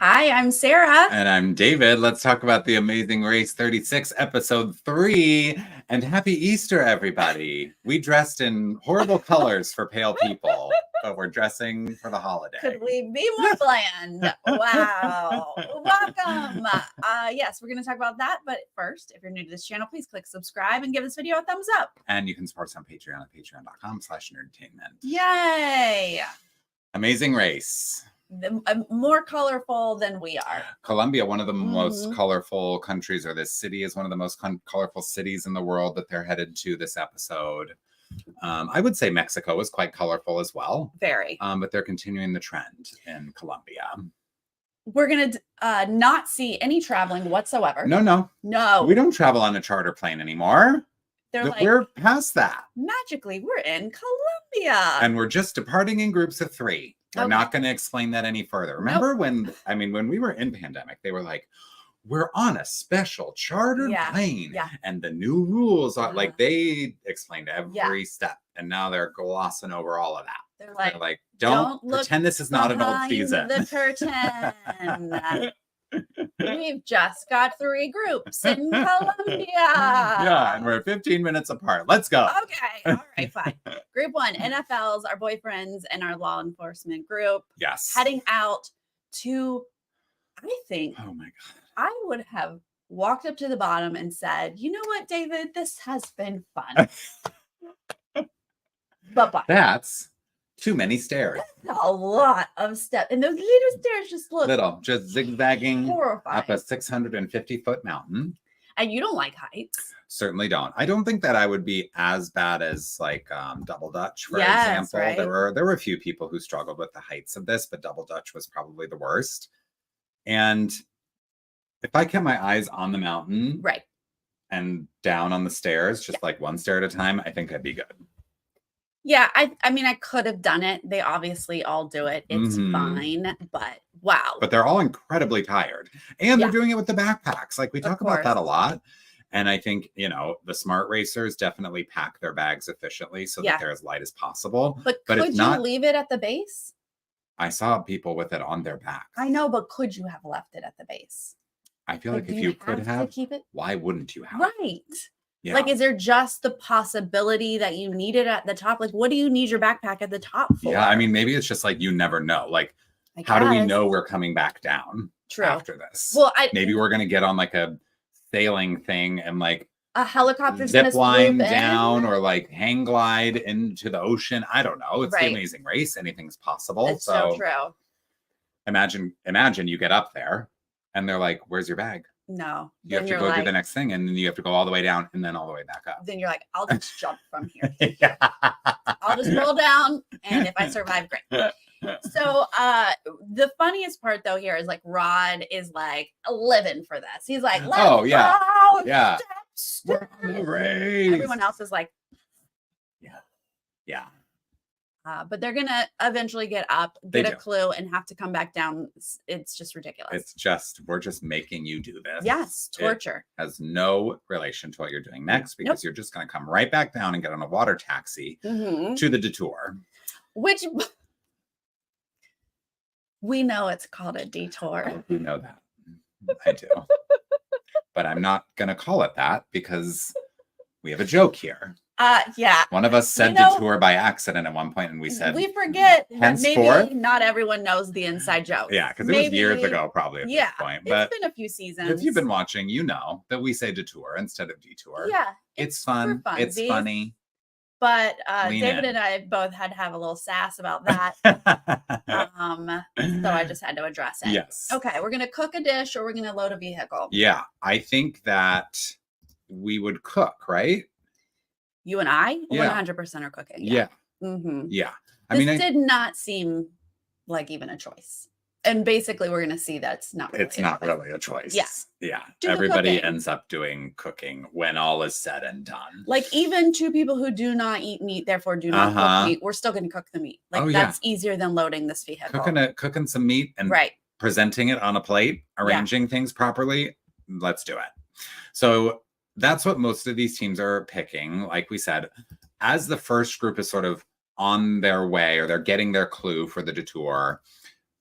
Hi, I'm Sarah. And I'm David. Let's talk about The Amazing Race 36, Episode 3. And happy Easter, everybody. We dressed in horrible colors for pale people, but we're dressing for the holiday. Could we be more bland? Wow. Welcome. Yes, we're going to talk about that. But first, if you're new to this channel, please click subscribe and give this video a thumbs up. And you can support us on Patreon at patreon.com/nerdtainment. Yay. Amazing Race. More colorful than we are. Colombia, one of the most colorful countries, or this city is one of the most colorful cities in the world that they're headed to this episode. I would say Mexico is quite colorful as well. Very. But they're continuing the trend in Colombia. We're going to not see any traveling whatsoever. No. We don't travel on a charter plane anymore. We're past that. Magically, we're in Colombia. And we're just departing in groups of 3. We're not going to explain that any further. Remember when we were in pandemic, they were like, we're on a special chartered plane. Yeah. And the new rules are like, they explained every step. And now they're glossing over all of that. They're like, don't pretend this is not an old season. The curtain. We've just got 3 groups in Colombia. Yeah, and we're 15 minutes apart. Let's go. Okay. All right, fine. Group 1, NFLs, our boyfriends, and our law enforcement group. Yes. Heading out to, I think, oh my God, I would have walked up to the bottom and said, you know what, David, this has been fun. But that's too many stairs. A lot of steps. And those little stairs just zigzagging horrifying. Up a 650-foot mountain. And you don't like heights. Certainly don't. I don't think that I would be as bad as like Double Dutch, for example. Right. There were a few people who struggled with the heights of this, but Double Dutch was probably the worst. And if I kept my eyes on the mountain, right, and down on the stairs, just like one stair at a time, I think I'd be good. Yeah, I mean, I could have done it. They obviously all do it. It's fine, but wow. But they're all incredibly tired. And they're doing it with the backpacks. Like we talk about that a lot. And I think, the smart racers definitely pack their bags efficiently so that they're as light as possible. But could you leave it at the base? I saw people with it on their backs. I know, but could you have left it at the base? I feel like if you could have, keep it? Why wouldn't you have? Right. Yeah. Like, is there just the possibility that you need it at the top? Like, what do you need your backpack at the top for? Yeah, I mean, maybe it's just like you never know. Like, how do we know we're coming back down after this? Well, maybe we're going to get on like a sailing thing and like a helicopter's zip line down or like hang glide into the ocean. I don't know. It's the Amazing Race. Anything's possible. It's so true. Imagine you get up there and they're like, where's your bag? No. You have to go do the next thing, and then you have to go all the way down and then all the way back up. Then you're like, I'll just jump from here. I'll just roll down, and if I survive, great. So the funniest part though here is like Rod is like living for this. He's like, let's go. Yeah. We're on the race. Everyone else is like, yeah. But they're gonna eventually get up, get a clue, and have to come back down. It's just ridiculous. We're just making you do this. Yes, torture. It has no relation to what you're doing next because you're just gonna come right back down and get on a water taxi to the Detour. Which we know it's called a detour. You know that. I do. But I'm not gonna call it that because we have a joke here. One of us said Detour by accident at one point, and we said we forget that maybe not everyone knows the inside joke. Yeah, because it was years ago, probably at this point. But it's been a few seasons. If you've been watching, you know that we say Detour instead of Detour. Yeah, it's fun. It's funny. But David and I both had to have a little sass about that. So I just had to address it. Yes. Okay, we're gonna cook a dish or we're gonna load a vehicle. Yeah, I think that we would cook, right? You and I 100% are cooking. Yeah. Yeah. This did not seem like even a choice. And basically we're going to see that's not really really a choice. Yes. Yeah. Everybody ends up doing cooking when all is said and done. Like even 2 people who do not eat meat, therefore do not cook meat, we're still going to cook the meat. Like that's easier than loading this vehicle. Cooking some meat and presenting it on a plate, arranging things properly. Let's do it. So that's what most of these teams are picking. Like we said, as the first group is sort of on their way or they're getting their clue for the Detour,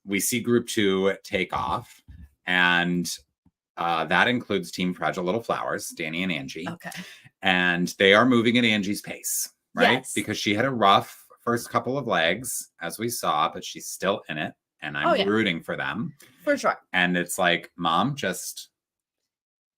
we see group 2 take off, and that includes Team Fragile Little Flowers, Danny and Angie. Okay. And they are moving at Angie's pace, right? Yes. Because she had a rough first couple of legs, as we saw, but she's still in it. And I'm rooting for them. For sure. And it's like, Mom,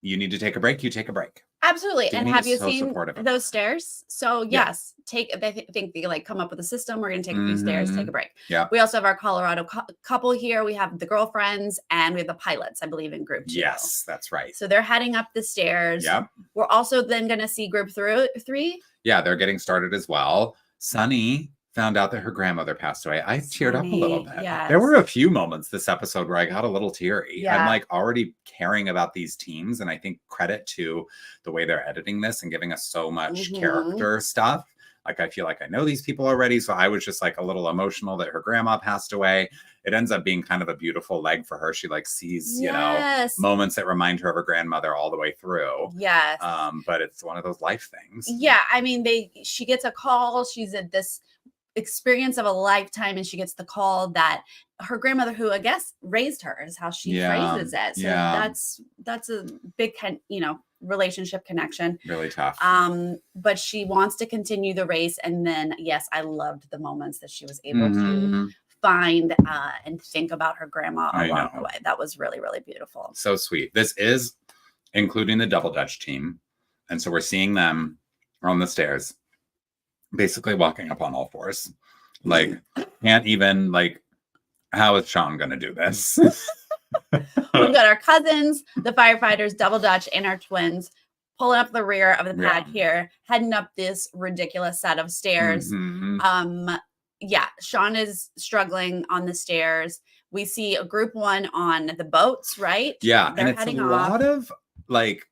you need to take a break. You take a break. Absolutely. Danny and have you so seen those stairs? So yes, they think they like come up with a system. We're going to take a few stairs, take a break. Yeah. We also have our Colorado couple here. We have the girlfriends and we have the pilots, I believe, in group 2. Yes, that's right. So they're heading up the stairs. Yep. We're also then going to see group 3. Yeah, they're getting started as well. Sunny found out that her grandmother passed away. I teared up a little bit. Yes. There were a few moments this episode where I got a little teary. Yeah. I'm like already caring about these teams. And I think credit to the way they're editing this and giving us so much character stuff. Like, I feel like I know these people already. So I was just like a little emotional that her grandma passed away. It ends up being kind of a beautiful leg for her. She like sees, you know, moments that remind her of her grandmother all the way through. Yes. But it's one of those life things. Yeah. I mean, she gets a call. She's at this experience of a lifetime, and she gets the call that her grandmother, who I guess raised her, is how she phrases it. So that's a big relationship connection. Really tough. But she wants to continue the race, and then yes, I loved the moments that she was able to find and think about her grandma along the way. That was really, really beautiful. So sweet. This is including the Double Dutch team, and so we're seeing them on the stairs, basically walking up on all fours. Like, can't even, like, how is Sean going to do this? We've got our cousins, the firefighters, Double Dutch, and our twins pulling up the rear of the pad here, heading up this ridiculous set of stairs. Sean is struggling on the stairs. We see a group 1 on the boats, right? Yeah, and it's a lot of, like,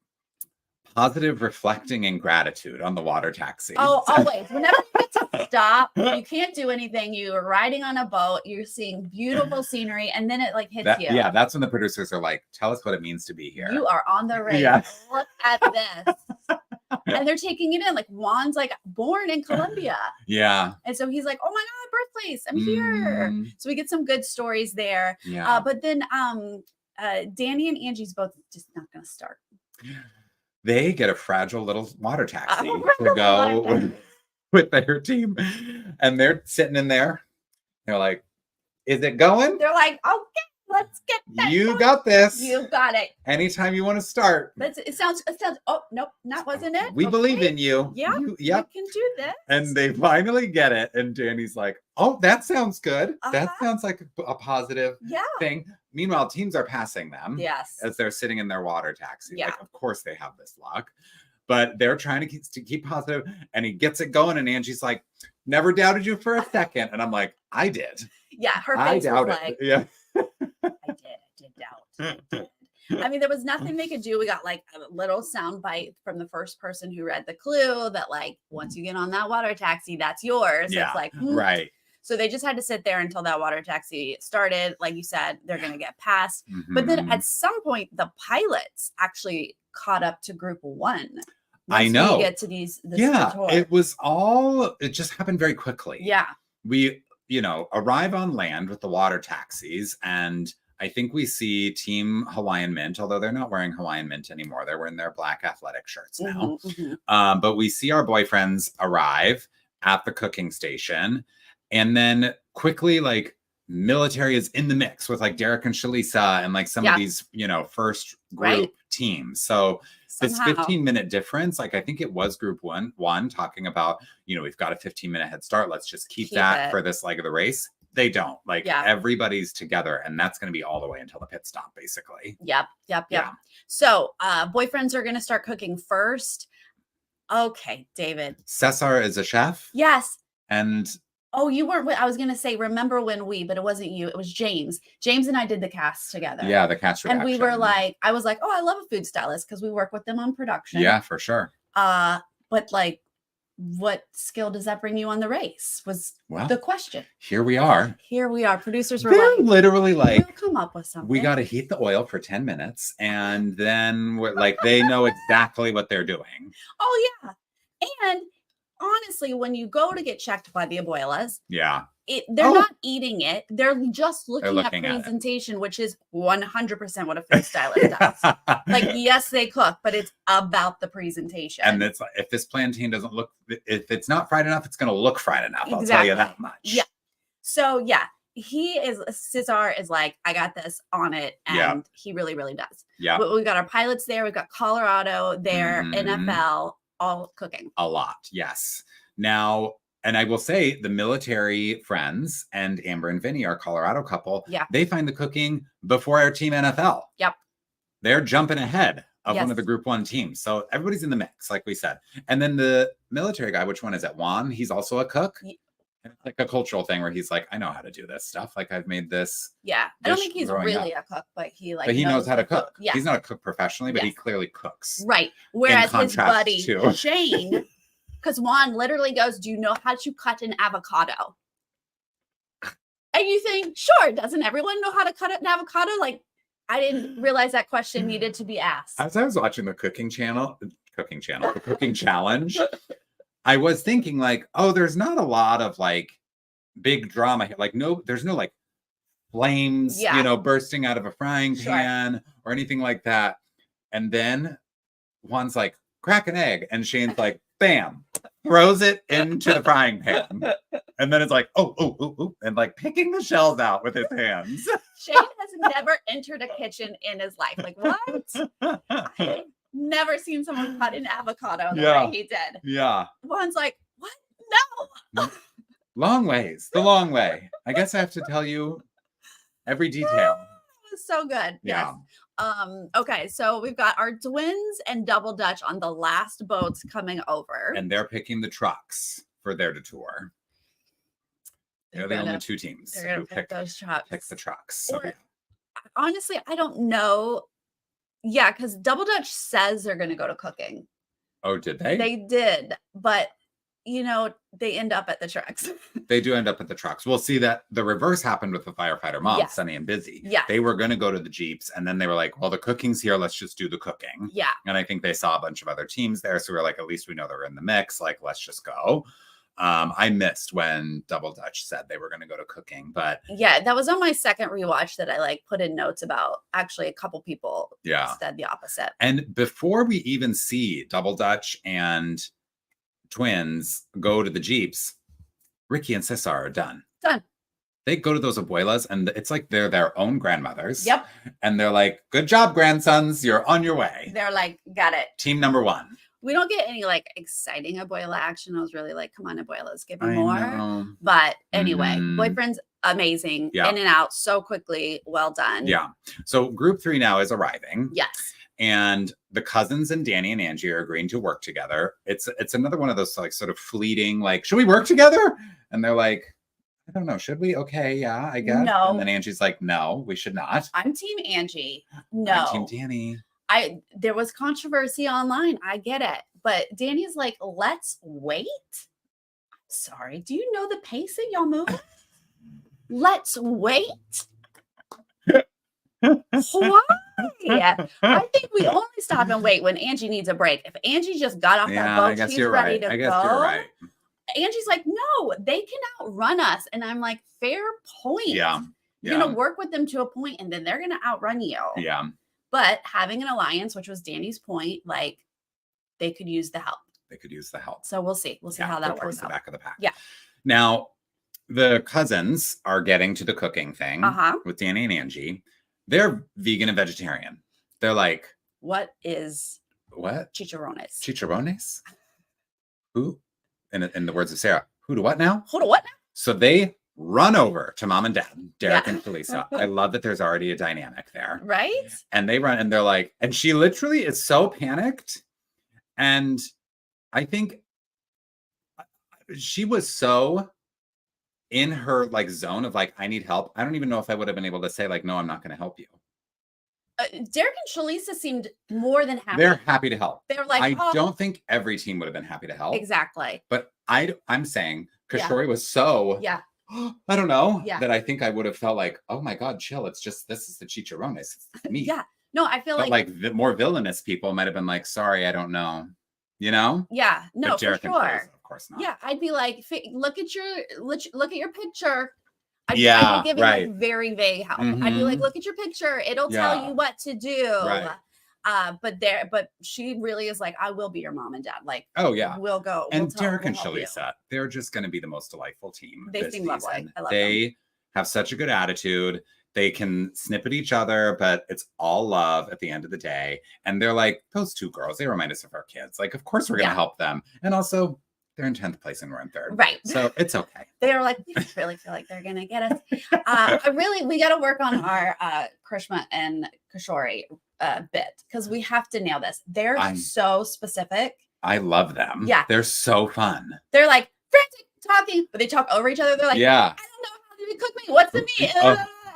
positive reflecting and gratitude on the water taxi. Oh, always. Whenever you get to stop, you can't do anything. You are riding on a boat. You're seeing beautiful scenery, and then it like hits you. Yeah, that's when the producers are like, "Tell us what it means to be here." You are on the race. Yeah. Look at this. And they're taking it in. Like, Juan's like born in Colombia. Yeah. And so he's like, "Oh my God, birthplace! I'm here." So we get some good stories there. Yeah. But then Danny and Angie's both just not going to start. They get a fragile little water taxi to go with their team. And they're sitting in there. They're like, is it going? They're like, okay, let's get that. You got this. You got it. Anytime you want to start. It sounds, oh, nope, that wasn't it. We believe in you. Yeah, you can do this. And they finally get it. And Danny's like, oh, that sounds good. That sounds like a positive thing. Meanwhile, teams are passing them as they're sitting in their water taxi. Yeah. Like, of course they have this luck. But they're trying to keep positive. And he gets it going. And Angie's like, never doubted you for a second. And I'm like, I did. Yeah, her face was like, yeah. I did doubt. I mean, there was nothing they could do. We got like a little sound bite from the first person who read the clue that like, once you get on that water taxi, that's yours. Yeah, it's like, right. So they just had to sit there until that water taxi started. Like you said, they're going to get past. But then at some point, the pilots actually caught up to group 1. I know. We get to this Detour. It just happened very quickly. Yeah. We, arrive on land with the water taxis, and I think we see Team Hawaiian Mint, although they're not wearing Hawaiian Mint anymore. They're wearing their black athletic shirts now. But we see our boyfriends arrive at the cooking station, and then quickly, like, military is in the mix with like Derek and Shalisa and like some of these, first group teams. So this 15-minute difference, like I think it was group one talking about, we've got a 15-minute head start. Let's just keep that for this leg of the race. They don't. Like everybody's together, and that's going to be all the way until the pit stop, basically. Yep. So boyfriends are going to start cooking first. Okay, David. Cesar is a chef. Yes. And oh, you weren't. I was going to say, remember when but it wasn't you. It was James. James and I did the cast together. Yeah, the cast reaction. And we were like, I was like, oh, I love a food stylist because we work with them on production. Yeah, for sure. But like, what skill does that bring you on the race was the question. Here we are. Producers were literally like, we'll come up with something. We got to heat the oil for 10 minutes. And then we're like, they know exactly what they're doing. Oh, yeah. And honestly, when you go to get checked by the abuelas, Yeah. they're not eating it. They're just looking at looking at it. presentation, which is 100% what a food stylist does. Like, yes, they cook, but it's about the presentation. And it's if this plantain doesn't look, if it's not fried enough, it's going to look fried enough. I'll tell you that much. Yeah. So yeah, Cesar is like, I got this on it. And he really, really does. Yeah. But we've got our pilots there. We've got Colorado there, NFL, all cooking. A lot. Yes. Now, and I will say the military friends and Amber and Vinny, our Colorado couple, they find the cooking before our team NFL. Yep. They're jumping ahead of one of the group 1 teams. So everybody's in the mix, like we said. And then the military guy, which one is it? Juan, he's also a cook. And it's like a cultural thing where he's like, I know how to do this stuff. Like I've made this. Yeah. I don't think he's really a cook, but he knows how to cook. Yeah. He's not a cook professionally, but he clearly cooks. Right. Whereas his buddy Shane, because Juan literally goes, do you know how to cut an avocado? And you think, sure, doesn't everyone know how to cut an avocado? Like, I didn't realize that question needed to be asked. As I was watching the cooking challenge, I was thinking like, oh, there's not a lot of like big drama here. Like, there's no like flames, bursting out of a frying pan or anything like that. And then Juan's like, crack an egg. And Shane's like, bam, throws it into the frying pan. And then it's like, oh, and like picking the shells out with his hands. Shane has never entered a kitchen in his life. Like, what? I've never seen someone cut an avocado the way he did. Yeah. Juan's like, what? No. Long ways. The long way. I guess I have to tell you every detail. It was so good. Yeah. Yes. Okay, so we've got our twins and Double Dutch on the last boats coming over. And they're picking the trucks for their detour. They're the only 2 teams who pick those trucks. Pick the trucks. So, honestly, I don't know. Yeah, because Double Dutch says they're going to go to cooking. Oh, did they? They did, but they end up at the trucks. They do end up at the trucks. We'll see that the reverse happened with the firefighter mom, Sunny and Busy. Yeah. They were going to go to the Jeeps, and then they were like, well, the cooking's here. Let's just do the cooking. Yeah. And I think they saw a bunch of other teams there. So we're like, at least we know they're in the mix. Like, let's just go. I missed when Double Dutch said they were going to go to cooking, but yeah, that was on my second rewatch that I like put in notes about. Actually, a couple people said the opposite. And before we even see Double Dutch and twins go to the Jeeps, Ricky and Cesar are done. They go to those abuelas, and it's like they're their own grandmothers. Yep. And they're like, good job, grandsons. You're on your way. They're like, got it. Team number 1. We don't get any like exciting abuela action. I was really like, come on, abuelas, give me more. But anyway, boyfriend's amazing. In and out so quickly. Well done. Yeah. So group 3 now is arriving. Yes. And the cousins and Danny and Angie are agreeing to work together. It's another one of those like sort of fleeting, like, should we work together? And they're like, I don't know. Should we? Okay. Yeah, I guess. No. And then Angie's like, no, we should not. I'm team Angie. No. I'm team Danny. There was controversy online. I get it. But Danny's like, let's wait. I'm sorry. Do you know the pace that y'all move? Let's wait. Why? I think we only stop and wait when Angie needs a break. If Angie just got off that boat, she's ready to go. You're right. Angie's like, no, they can outrun us. And I'm like, fair point. Yeah. You're going to work with them to a point and then they're going to outrun you. Yeah. But having an alliance, which was Danny's point, like they could use the help. So we'll see. We'll see how that works towards out. The back of the pack. Yeah. Now, the cousins are getting to the cooking thing with Danny and Angie. They're vegan and vegetarian. They're like, what? Chicharrones. Chicharrones? Who? In the words of Sarah, who to what now? Who to what now? So they run over to mom and dad, Derek and Felisa. I love that there's already a dynamic there. Right? And they run and they're like, and she literally is so panicked. And I think she was so in her like zone of like, I need help. I don't even know if I would have been able to say like, no, I'm not going to help you. Derek and Shalisa seemed more than happy. They're happy to help. They're like, I don't think every team would have been happy to help. Exactly. But I'm saying Kashori was so I don't know that I think I would have felt like, oh my God, chill. It's just, this is the chicharrones. It's me. Yeah. No, I feel like more villainous people might have been like, sorry, I don't know. You know? Yeah. No, but Derek for sure. And Felisa, of course not. Yeah, I'd be like, look at your picture. I'd be giving right. like very vague help. I'd be like, look at your picture. It'll tell you what to do. Right. But she really is like, I will be your mom and dad. Like, oh yeah, we'll go. And Derek and Shalisa, they're just going to be the most delightful team. They seem lovely. I love they them. have such a good attitude. They can snip at each other, but it's all love at the end of the day. And they're like, those two girls, they remind us of our kids. Like, of course we're going to help them. And also, they're in 10th place and we're in 3rd. Right. So it's okay. They are like, we just really feel like they're going to get us. We got to work on our Krishma and Kishori bit because we have to nail this. They're so specific. I love them. Yeah. They're so fun. They're like frantic talking, but they talk over each other. They're like, I don't know. How do you cook me? What's the meat?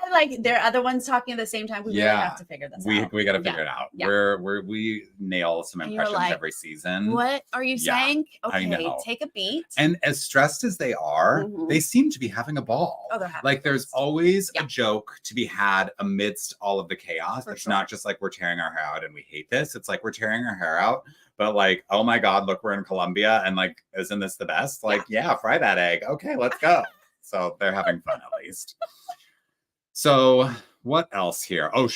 Like there are other ones talking at the same time. We really have to figure this out. We got to figure it out. Yeah. We nail some impressions every season. What are you saying? Okay, I know. Take a beat. And as stressed as they are, they seem to be having a ball. Oh, they're having like there's always a joke to be had amidst all of the chaos. It's not just like we're tearing our hair out and we hate this. It's like we're tearing our hair out, but like, oh my God, look, we're in Colombia and like, isn't this the best? Like, fry that egg. Okay, let's go. So they're having fun at least. So what else here? Oh,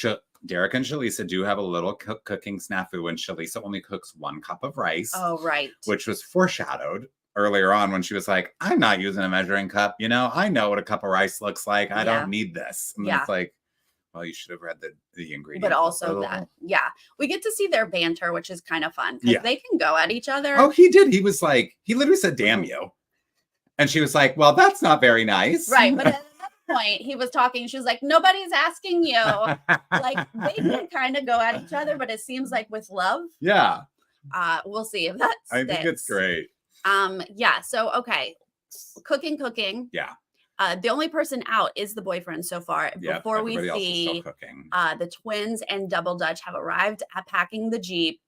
Derek and Shalisa do have a little cooking snafu when Shalisa only cooks 1 cup of rice. Oh, right. Which was foreshadowed earlier on when she was like, I'm not using a measuring cup. You know, I know what a cup of rice looks like. I don't need this. And it's like, well, you should have read the ingredients. But also we get to see their banter, which is kind of fun. Yeah. They can go at each other. Oh, he did. He was like, he literally said, damn you. And she was like, well, that's not very nice. Right. But at another point, he was talking. She was like, nobody's asking you. Like, they can kind of go at each other, but it seems like with love. Yeah. We'll see if that sticks. I think it's great. Yeah. So, okay. Cooking. Yeah. The only person out is the boyfriend so far. Before we see the twins and Double Dutch have arrived at packing the Jeep.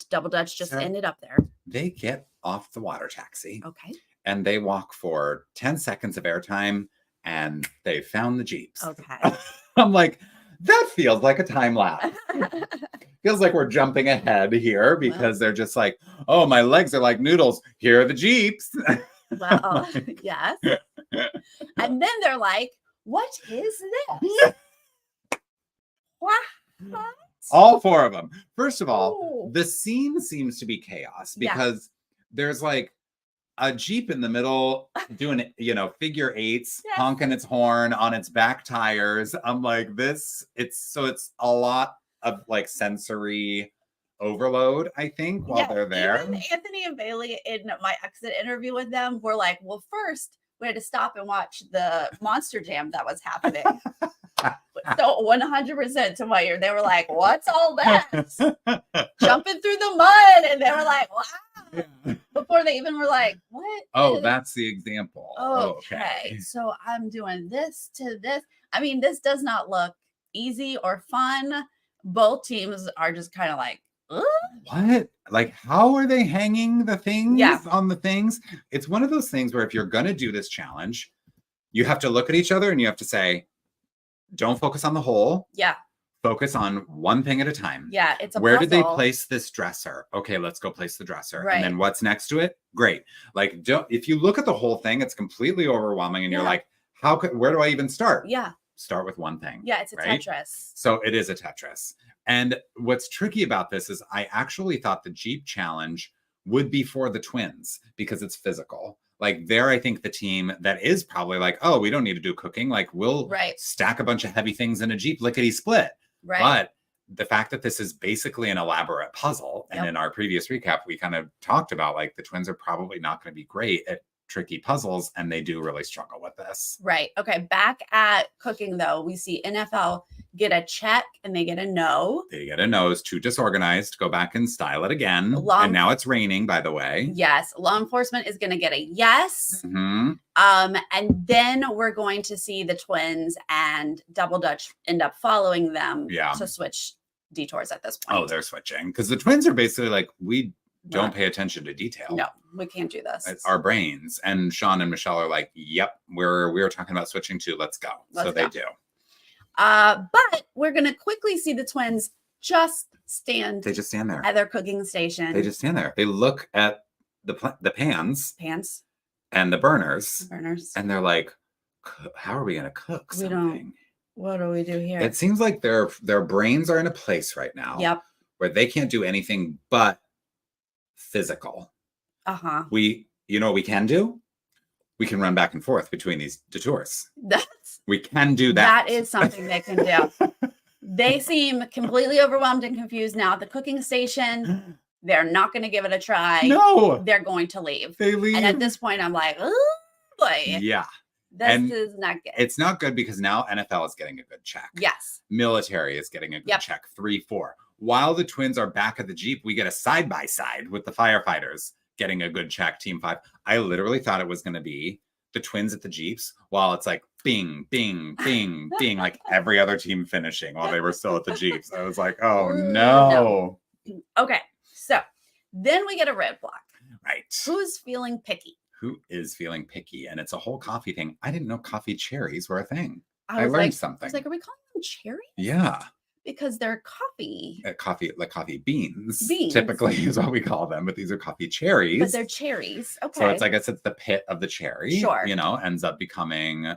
Double Dutch just ended up there. They get off the water taxi. Okay. And they walk for 10 seconds of airtime and they found the Jeeps. Okay. I'm like, that feels like a time lapse. Feels like we're jumping ahead here because they're just like, oh, my legs are like noodles. Here are the Jeeps. Well, yes. And then they're like, what is this? What? All 4 of them. First of all, the scene seems to be chaos because there's like a Jeep in the middle doing, figure 8s, honking its horn on its back tires. I'm like, it's a lot of like sensory overload, I think, while they're there. Even Anthony and Bailey in my exit interview with them were like, well, first we had to stop and watch the Monster Jam that was happening. So 100% to my ear, they were like, what's all that? Jumping through the mud. And they were like, wow. Before they even were like, what? Oh, that's the example. Okay. So I'm doing this to this. I mean, this does not look easy or fun. Both teams are just kind of like, what? Like, how are they hanging the things on the things? It's one of those things where if you're going to do this challenge, you have to look at each other and you have to say, don't focus on the whole. Yeah. Focus on one thing at a time. Yeah. It's Where did they place this dresser? Okay, let's go place the dresser. Right. And then what's next to it? Great. Like, if you look at the whole thing, it's completely overwhelming. And you're like, where do I even start? Yeah. Start with one thing. Yeah, it's a Tetris. So it is a Tetris. And what's tricky about this is I actually thought the Jeep challenge would be for the twins because it's physical. Like they're, I think, the team that is probably like, oh, we don't need to do cooking. Like we'll stack a bunch of heavy things in a Jeep, lickety split. Right. But the fact that this is basically an elaborate puzzle. And in our previous recap, we kind of talked about like the twins are probably not going to be great at tricky puzzles. And they do really struggle with this. Right. Okay. Back at cooking, though, we see NFL get a check and they get a no. They get a no. It's too disorganized. Go back and style it again. And now it's raining, by the way. Yes. Law enforcement is going to get a yes. Mm-hmm. And then we're going to see the twins and Double Dutch end up following them to switch detours at this point. Oh, they're switching. Because the twins are basically like, we don't pay attention to detail. No, we can't do this. It's our brains. And Sean and Michelle are like, yep, we're talking about switching too. Let's go. They do. But we're going to quickly see the twins just stand. They just stand there at their cooking station. They just stand there. They look at the pans Pans, and the burners, burners. and they're like, how are we going to cook We something? What do we do here? It seems like their brains are in a place right now. Yep. Where they can't do anything but physical. Uh-huh. You know what we can do? We can run back and forth between these detours. We can do that. That is something they can do. They seem completely overwhelmed and confused now at the cooking station. They're not going to give it a try. No. They're going to leave. They leave. And at this point, I'm like, oh boy. Yeah. This is not good. It's not good because now NFL is getting a good check. Yes. Military is getting a good check. 3-4. While the Twins are back at the Jeep, we get a side-by-side with the firefighters getting a good check, Team 5. I literally thought it was going to be the Twins at the Jeeps while it's like bing, bing, bing, bing, like every other team finishing while they were still at the Jeeps. I was like, oh, no. Okay. So then we get a roadblock. Right. Who's feeling picky? Who is feeling picky? And it's a whole coffee thing. I didn't know coffee cherries were a thing. I learned something. I was like, are we calling them cherries? Yeah. Because they're coffee. Like coffee beans. Beans. Typically is what we call them, but these are coffee cherries. But they're cherries. Okay. So it's, I guess it's the pit of the cherry. Sure. You know, ends up becoming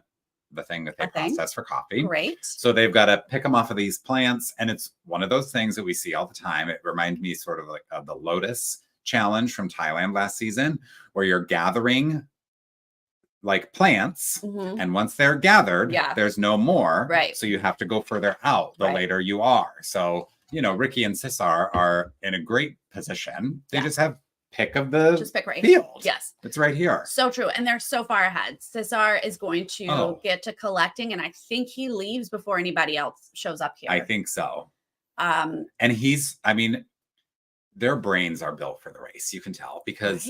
the thing that they process for coffee. Great. So they've got to pick them off of these plants. And it's one of those things that we see all the time. It reminds me sort of like of the lotus challenge from Thailand last season, where you're gathering like plants, and once they're gathered, there's no more. Right. So you have to go further out the later you are. So, you know, Ricky and Cesar are in a great position. They just have pick of the field. Yes. It's right here. So true. And they're so far ahead. Cesar is going to get to collecting, and I think he leaves before anybody else shows up here. I think so. And their brains are built for the race. You can tell because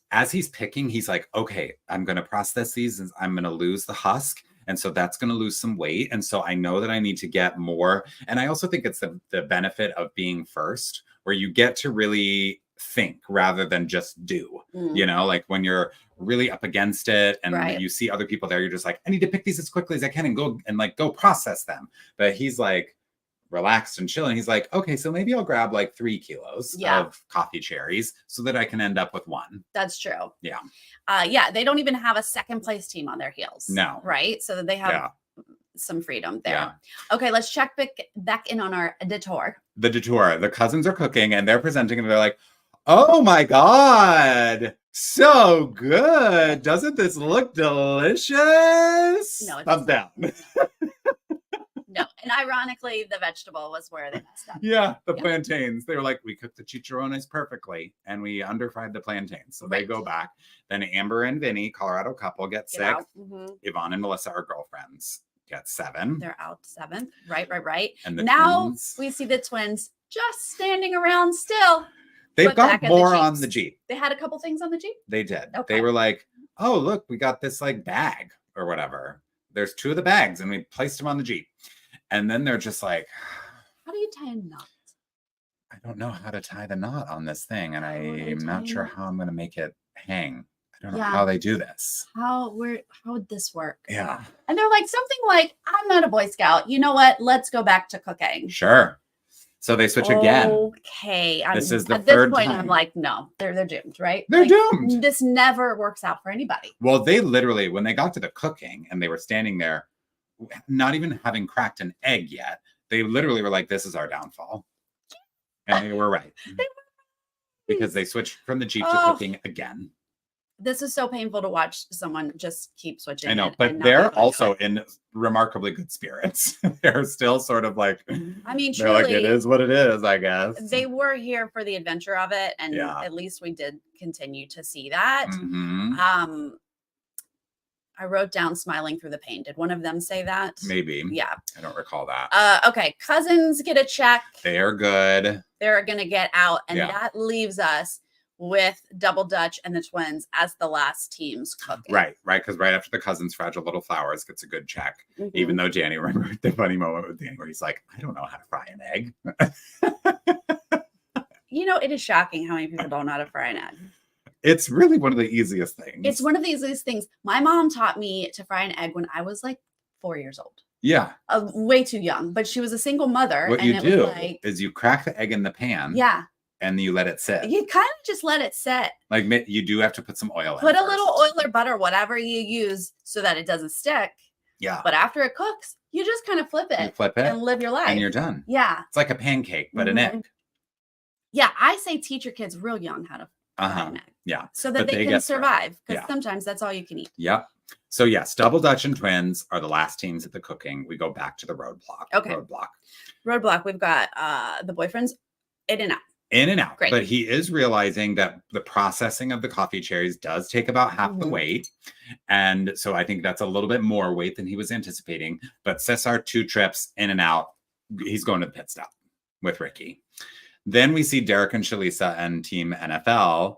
as he's picking, he's like, okay, I'm going to process these and I'm going to lose the husk. And so that's going to lose some weight. And so I know that I need to get more. And I also think it's the benefit of being first, where you get to really think rather than just do, you know, like when you're really up against it and you see other people there, you're just like, I need to pick these as quickly as I can and go process them. But he's like, relaxed and chilling. He's like, okay, so maybe I'll grab like 3 kilos of coffee cherries so that I can end up with 1. That's true. Yeah. They don't even have a second place team on their heels. No. Right? So that they have some freedom there. Yeah. Okay, let's check back in on our Detour. The Detour. The cousins are cooking and they're presenting and they're like, oh my God, so good. Doesn't this look delicious? No, thumbs down. No, and ironically, the vegetable was where they messed up. Yeah, the plantains. They were like, we cooked the chicharrones perfectly, and we underfried the plantains. So they go back. Then Amber and Vinny, Colorado couple, get 6th. Yvonne and Melissa are girlfriends. Get 7. They're out 7th. Right. And now twins, we see the twins just standing around still. They've got more on the Jeep. They had a couple things on the Jeep? They did. Okay. They were like, oh, look, we got this like bag or whatever. There's 2 of the bags, and we placed them on the Jeep. And then they're just like, how do you tie a knot? I don't know how to tie the knot on this thing. And I'm not sure how I'm going to make it hang. I don't know how they do this. How would this work? Yeah. And they're like, something like, I'm not a Boy Scout. You know what? Let's go back to cooking. Sure. So they switch again. Okay. This is the at third this point, time. I'm like, no, they're doomed, right? They're doomed. This never works out for anybody. Well, they literally, when they got to the cooking and they were standing there, not even having cracked an egg yet, they literally were like, this is our downfall. And they were right. Because they switched from the Jeep to cooking again. This is so painful to watch someone just keep switching. I know, but they're also in remarkably good spirits. They're still sort of like, I mean, they're like, it is what it is, I guess. They were here for the adventure of it. And at least we did continue to see that. I wrote down smiling through the pain. Did one of them say that? Maybe. Yeah. I don't recall that. Okay. Cousins get a check. They are good. They're going to get out. And that leaves us with Double Dutch and the twins as the last teams cooking. Right. Because right after the cousins, Fragile Little Flowers gets a good check. Even though Danny, remember the funny moment with Danny where he's like, I don't know how to fry an egg. You know, it is shocking how many people don't know how to fry an egg. It's really one of the easiest things. It's one of the easiest things. My mom taught me to fry an egg when I was like 4 years old. Yeah. Way too young, but she was a single mother. What you do is you crack the egg in the pan. Yeah. and you let it sit. You kind of just let it sit. Like you do have to put some oil in Put a first. little oil or butter, whatever you use, so that it doesn't stick. Yeah. But after it cooks, you just kind of flip it. You flip it and live your life. and you're done. Yeah. It's like a pancake, but an egg. Yeah, I say teach your kids real young how to fry an egg. Yeah. So that they can survive. Because Yeah. sometimes that's all you can eat. Yep. So yes, Double Dutch and Twins are the last teams at the cooking. We go back to the Roadblock. Okay. Roadblock. We've got the boyfriends in and out. In and out. Great. But he is realizing that the processing of the coffee cherries does take about half the weight. And so I think that's a little bit more weight than he was anticipating. But Cesar, 2 trips in and out. He's going to the pit stop with Ricky. Then we see Derek and Shalisa and Team NFL.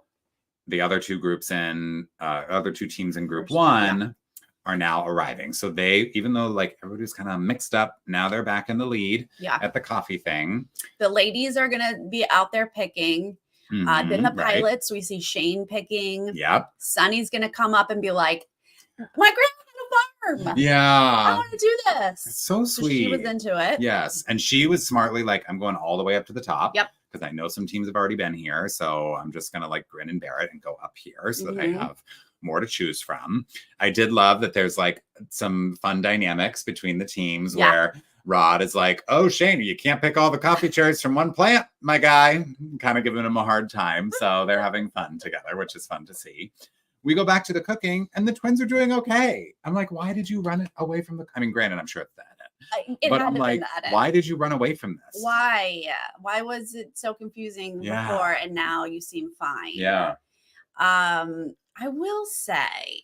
The other 2 groups other 2 teams in group 1 are now arriving. So they, even though like everybody's kind of mixed up, now they're back in the lead at the coffee thing. The ladies are going to be out there picking. Then the pilots, we see Shane picking. Yep. Sunny's going to come up and be like, my grandma had a farm. Yeah. I want to do this. It's so sweet. So she was into it. Yes. And she was smartly like, I'm going all the way up to the top. Yep. Because I know some teams have already been here. So I'm just going to like grin and bear it and go up here so that I have more to choose from. I did love that there's like some fun dynamics between the teams where Rod is like, oh, Shane, you can't pick all the coffee cherries from one plant, my guy. Kind of giving him a hard time. So they're having fun together, which is fun to see. We go back to the cooking and the twins are doing okay. I'm like, why did you run it away from the... I mean, granted, I'm sure it's the edit. But I'm like, why did you run away from this? Why? Why was it so confusing before and now you seem fine? Yeah. I will say.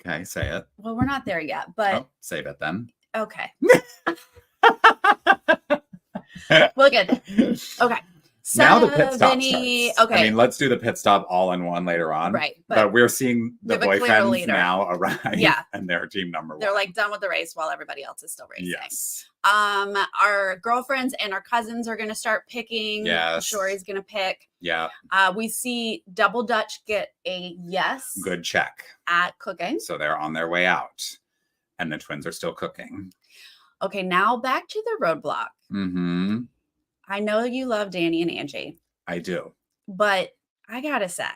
Okay, say it. Well, we're not there yet, but save it then. Okay. Well, good. Okay. Now the pit stop starts. Okay. I mean, let's do the pit stop all in one later on. Right. But we're seeing the boyfriends now arrive. Yeah. And they're team number 1. They're like done with the race while everybody else is still racing. Yes. Our girlfriends and our cousins are going to start picking. Yes. Shori's going to pick. Yeah. We see Double Dutch get a yes. Good check. At cooking. So they're on their way out. And the twins are still cooking. Okay, now back to the Roadblock. Mm-hmm. I know you love Danny and Angie. I do. But I gotta say.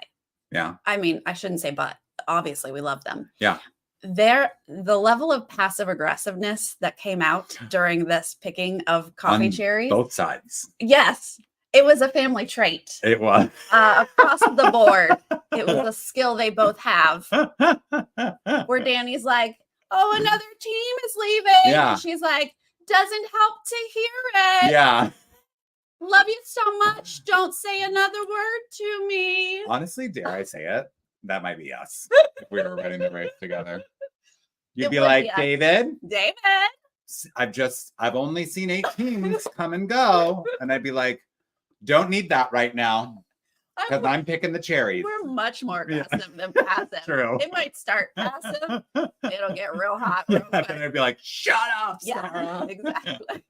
Yeah. I mean, I shouldn't say but. Obviously, we love them. Yeah. The level of passive aggressiveness that came out during this picking of coffee cherries. Both sides. Yes. It was a family trait. It was. Across the board. It was a skill they both have. Where Danny's like, oh, another team is leaving. Yeah. And she's like, doesn't help to hear it. Yeah. Love you so much. Don't say another word to me. Honestly, dare I say it? That might be us if we were running the race together. You'd be like, David. I've only seen 8 teams come and go. And I'd be like, don't need that right now. Because I'm picking the cherries. We're much more aggressive than passive. True. It might start passive. It'll get real hot. Real quick. And I'd be like, shut up. Yeah, exactly.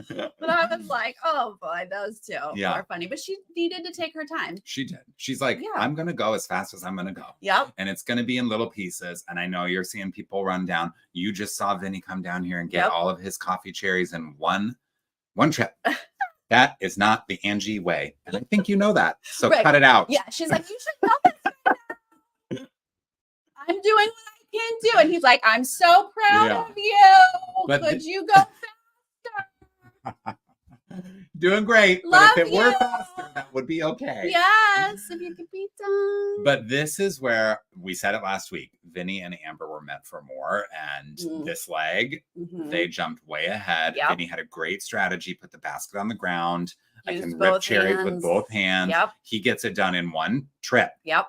But I was like, oh boy, those 2 are funny. But she needed to take her time. She did. She's like, I'm going to go as fast as I'm going to go. Yep. And it's going to be in little pieces. And I know you're seeing people run down. You just saw Vinny come down here and get all of his coffee cherries in one trip. That is not the Angie way. And I think you know that. So cut it out. Yeah. She's like, you should know this. I'm doing what I can do. And he's like, I'm so proud of you. But could you go faster? Doing great. Love but if it were faster, that would be okay. Yes. If you could be done. But this is where we said it last week. Vinny and Amber were meant for more. And this leg, they jumped way ahead. Yep. Vinny had a great strategy, put the basket on the ground. I Use can both rip cherries hands. with both hands. Yep. He gets it done in one trip. Yep.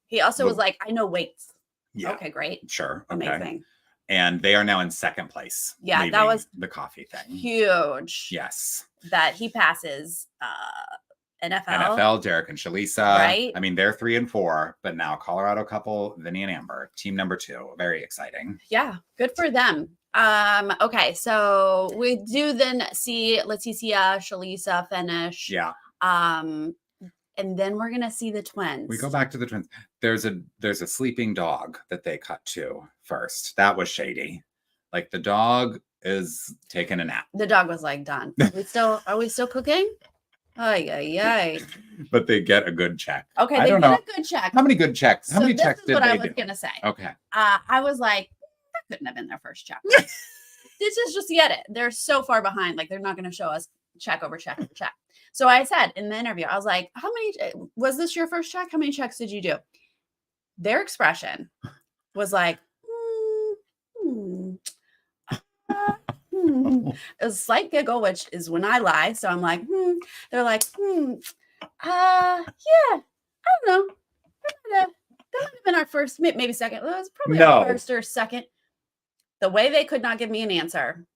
He also was like, I know weights. Yeah. Okay, great. Sure. Okay. Amazing. And they are now in second place. Yeah, that was the coffee thing. Huge. Yes. That he passes NFL, Derek and Shalisa. Right. I mean, they're 3 and 4, but now Colorado couple, Vinny and Amber, team number 2. Very exciting. Yeah, good for them. Okay, so we do then see Leticia, Shalisa finish. Yeah. And then we're gonna see the twins. We go back to the twins. There's a sleeping dog that they cut to first. That was shady. Like the dog is taking a nap. The dog was like, done. Are we still cooking? Ay, ay, ay. But they get a good check. Okay, I they don't get know. a good check. How many good checks? How So many this checks is did what they I was do? gonna say. Okay. I was like, that couldn't have been their first check. This is just get it. They're so far behind. Like they're not going to show us check over check over check. So I said in the interview, I was like, how many was this your first check? How many checks did you do? Their expression was like, a slight giggle, which is when I lie. So I'm like, They're like, yeah, I don't know. That might have been our first, maybe second. It was probably our first or second. The way they could not give me an answer.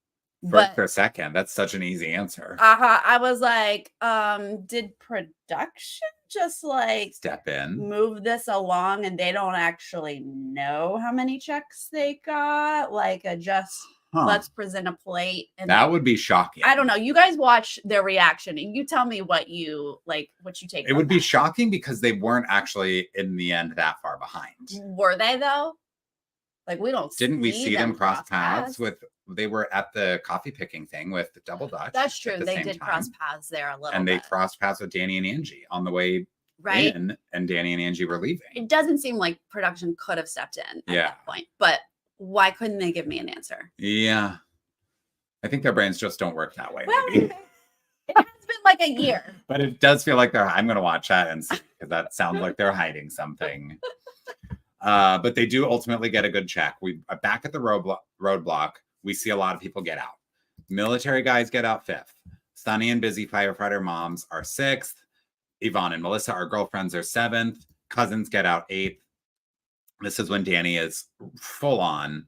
First or second. That's such an easy answer. I was like, did production just like step in, move this along and they don't actually know how many checks they got? Like let's present a plate. And that would be shocking. I don't know. You guys watch their reaction and you tell me what you take. It would be shocking because they weren't actually in the end that far behind. Were they though? Like Didn't we see them cross paths with? They were at the coffee picking thing with the Double Dutch. That's true. They did cross paths there a little and they crossed paths with Danny and Angie on the way in, and Danny and Angie were leaving. It doesn't seem like production could have stepped in at that point, but why couldn't they give me an answer? Yeah. I think their brains just don't work that way. Well, it has been like a year. But it does feel like I'm going to watch that and see, because that sounds like they're hiding something. But they do ultimately get a good check. We are back at the roadblock. We see a lot of people get out. Military guys get out 5th. Sunny and busy firefighter moms are 6th. Yvonne and Melissa, our girlfriends, are 7th. Cousins get out 8th. This is when Danny is full on.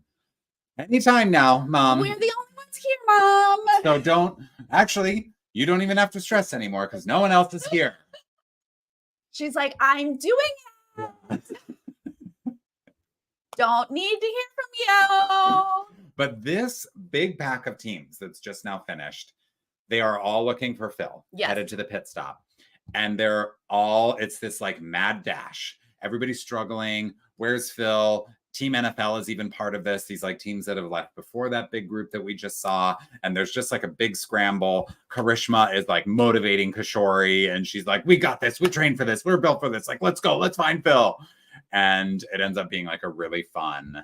Anytime now, Mom. We're the only ones here, Mom. So you don't even have to stress anymore because no one else is here. She's like, I'm doing it. Don't need to hear from you. But this big pack of teams that's just now finished, they are all looking for Phil, headed to the pit stop. And it's this like mad dash. Everybody's struggling. Where's Phil? Team NFL is even part of this. These like teams that have left before that big group that we just saw. And there's just like a big scramble. Karishma is like motivating Kishori. And she's like, we got this. We trained for this. We're built for this. Like, let's go. Let's find Phil. And it ends up being like a really fun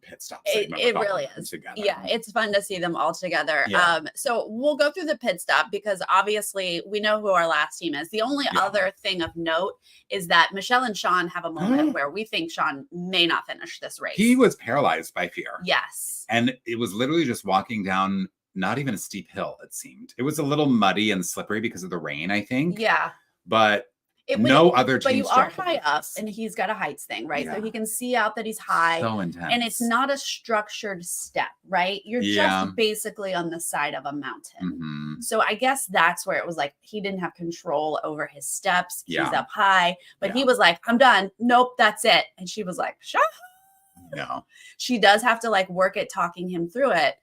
pit stop segment. It really is. Together. Yeah, it's fun to see them all together. Yeah. So we'll go through the pit stop because obviously we know who our last team is. The only other thing of note is that Michelle and Sean have a moment where we think Sean may not finish this race. He was paralyzed by fear. Yes. And it was literally just walking down not even a steep hill, it seemed. It was a little muddy and slippery because of the rain, I think. Yeah. But other teams. But you are high up, and he's got a heights thing, right? Yeah. So he can see out that he's high. So intense. And it's not a structured step, right? You're just basically on the side of a mountain. Mm-hmm. So I guess that's where it was like he didn't have control over his steps. He's up high, but he was like, I'm done. Nope, that's it. And she was like, shut up. No. She does have to like work at talking him through it.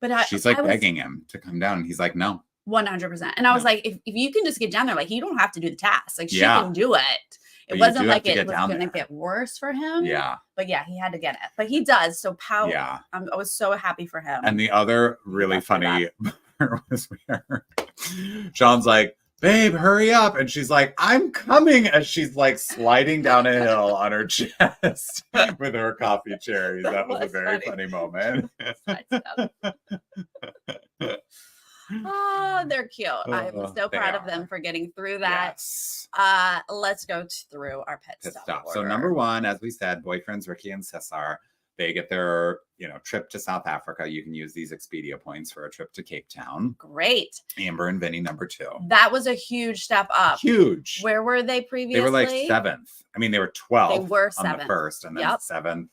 But she's like begging him to come down. And he's like, no. 100%. And I was like, if you can just get down there, like you don't have to do the task. Like she can do it. It wasn't like it was going to get worse for him. Yeah. But yeah, he had to get it. But he does. So power. Yeah. I was so happy for him. And the other really funny part was where Sean's like, babe, hurry up. And she's like, I'm coming. As she's like sliding down a hill on her chest with her coffee cherries. That was a very funny moment. Oh, they're cute. I'm so proud of them for getting through that. Yes. Let's go through our pit stop. So number 1, as we said, boyfriends Ricky and Cesar, they get their trip to South Africa. You can use these Expedia points for a trip to Cape Town. Great. Amber and Vinny, number 2. That was a huge step up. Huge. Where were they previously? They were like 7th. I mean, they were 12th. They were 7th. On the first, and then 7th.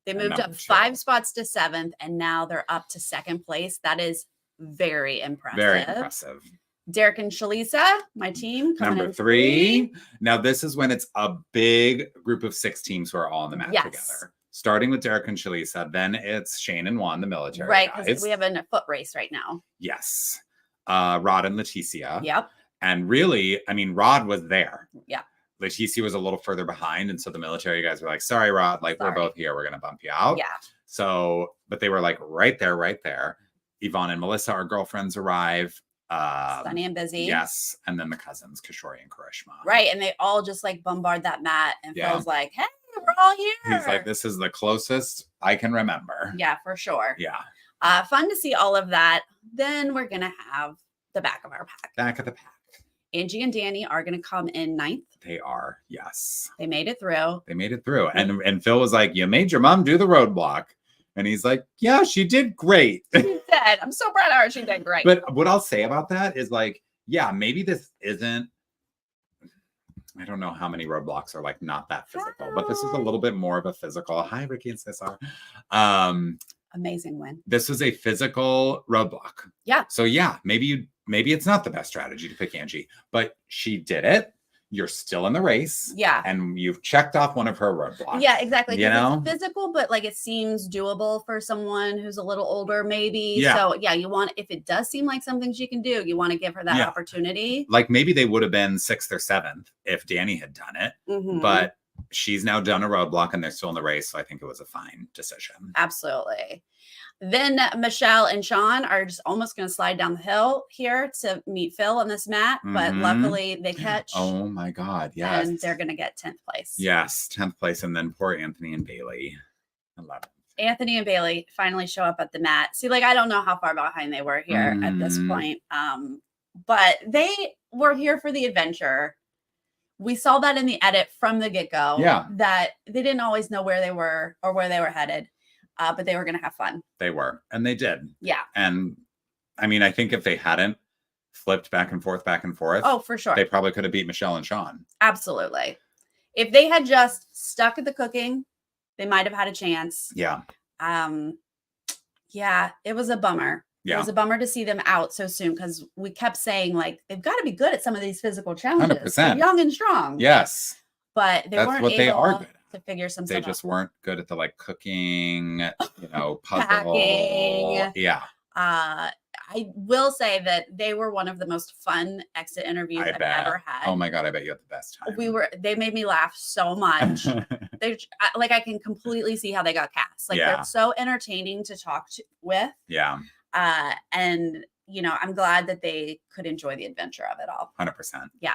They moved up 5 spots to 7th, and now they're up to 2nd place. That is very impressive. Very impressive. Derek and Shalisa, my team. Number 3. Now, this is when it's a big group of 6 teams who are all in the match together. Starting with Derek and Shalisa, then it's Shane and Juan, the military guys. Right, because we have a foot race right now. Yes. Rod and Leticia. Yep. And really, I mean, Rod was there. Yeah. Leticia was a little further behind. And so the military guys were like, sorry, Rod, we're both here. We're going to bump you out. Yeah. So, but they were like right there. Yvonne and Melissa, our girlfriends, arrive. Sunny and Busy. Yes. And then the cousins, Kishori and Karishma. Right. And they all just like bombard that mat and Yeah. Phil's like, hey, we're all here. He's like, this is the closest I can remember. Yeah, for sure. Yeah. Fun to see all of that. Then we're going to have the back of our pack. Back of the pack. Angie and Danny are going to come in 9th. They are. Yes. They made it through. They made it through. And Phil was like, you made your mom do the roadblock. And he's like, yeah, she did great. She did. I'm so proud of her. She did great. But what I'll say about that is like, yeah, maybe this isn't, I don't know how many roadblocks are like not that physical, but this is a little bit more of a physical. Hi, Ricky and Cesar. Amazing win. This was a physical roadblock. Yeah. So yeah, maybe it's not the best strategy to pick Angie, but she did it. You're still in the race. Yeah. And you've checked off one of her roadblocks. Yeah, exactly. You know? It's physical, but like it seems doable for someone who's a little older, maybe. Yeah. So yeah, you want, if it does seem like something she can do, you want to give her that opportunity. Like maybe they would have been 6th or 7th if Danny had done it, but she's now done a roadblock and they're still in the race. So I think it was a fine decision. Absolutely. Then Michelle and Sean are just almost going to slide down the hill here to meet Phil on this mat, but luckily they catch. Oh my God. Yes. And they're going to get 10th place. Yes. 10th place. And then poor Anthony and Bailey. 11th. Anthony and Bailey finally show up at the mat. See, like, I don't know how far behind they were here at this point. But they were here for the adventure. We saw that in the edit from the get-go. Yeah. That they didn't always know where they were or where they were headed. But they were going to have fun. They were. And they did. Yeah. And I mean, I think if they hadn't flipped back and forth, oh, for sure, they probably could have beat Michelle and Sean. Absolutely. If they had just stuck at the cooking, they might have had a chance. Yeah. Yeah, it was a bummer. Yeah. It was a bummer to see them out so soon because we kept saying, like, they've got to be good at some of these physical challenges. 100%. They're young and strong. Yes. But they weren't able they are good to figure some They stuff just out. weren't good at the like cooking, puzzle. Packing. Yeah. I will say that they were one of the most fun exit interviews I've ever had. Oh my God, I bet you had the best time. They made me laugh so much. I can completely see how they got cast. Like they're so entertaining to talk with. Yeah. And I'm glad that they could enjoy the adventure of it all. 100%. Yeah.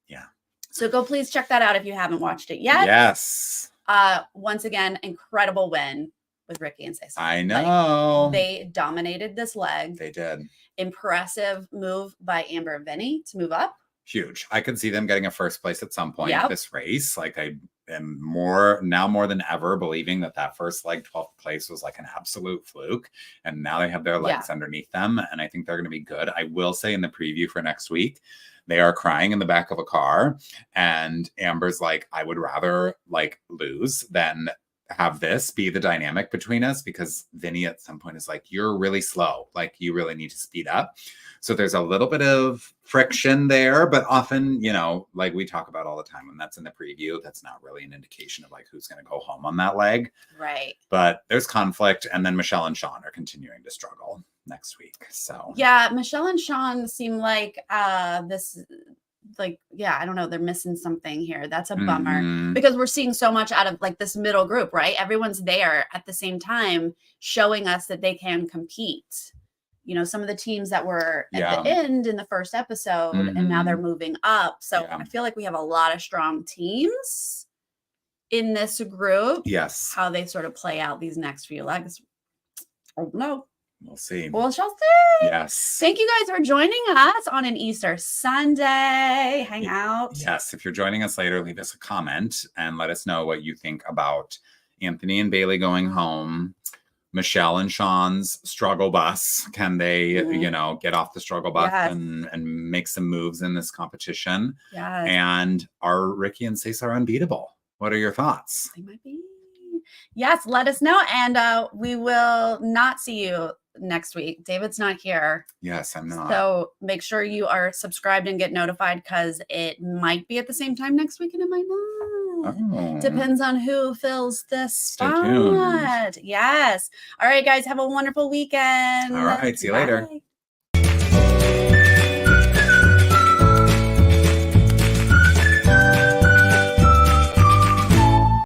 Yeah. So go please check that out if you haven't watched it yet. Yes. Once again, incredible win with Ricky and Cesar. I know. Like, they dominated this leg. They did. Impressive move by Amber and Vinny to move up. Huge. I could see them getting a first place at some point Yep. this race. Like I am more than ever believing that first leg 12th place was like an absolute fluke. And now they have their legs underneath them. And I think they're going to be good. I will say in the preview for next week, they are crying in the back of a car. And Amber's like, I would rather like lose than have this be the dynamic between us, because Vinny at some point is like, you're really slow. Like you really need to speed up. So there's a little bit of friction there, but often, like we talk about all the time, when that's in the preview, that's not really an indication of like who's going to go home on that leg. Right. But there's conflict. And then Michelle and Sean are continuing to struggle next week. So yeah, Michelle and Sean seem like I don't know, they're missing something here. That's a bummer because we're seeing so much out of like this middle group, right? Everyone's there at the same time showing us that they can compete. Some of the teams that were at the end in the first episode and now they're moving up. So I feel like we have a lot of strong teams in this group. Yes. How they sort of play out these next few legs. Oh no. We'll see. We shall see. Yes. Thank you guys for joining us on an Easter Sunday. Hang out. Yes. If you're joining us later, leave us a comment and let us know what you think about Anthony and Bailey going home, Michelle and Sean's struggle bus. Can they, get off the struggle bus and make some moves in this competition? Yes. And are Ricky and Cesar unbeatable? What are your thoughts? They might be. Yes, let us know. And we will not see you next week. David's not here. Yes, I'm not. So make sure you are subscribed and get notified because it might be at the same time next week and it might not. Oh. Depends on who fills this spot. Stay tuned. Yes. All right, guys. Have a wonderful weekend. All right. See you later. Bye.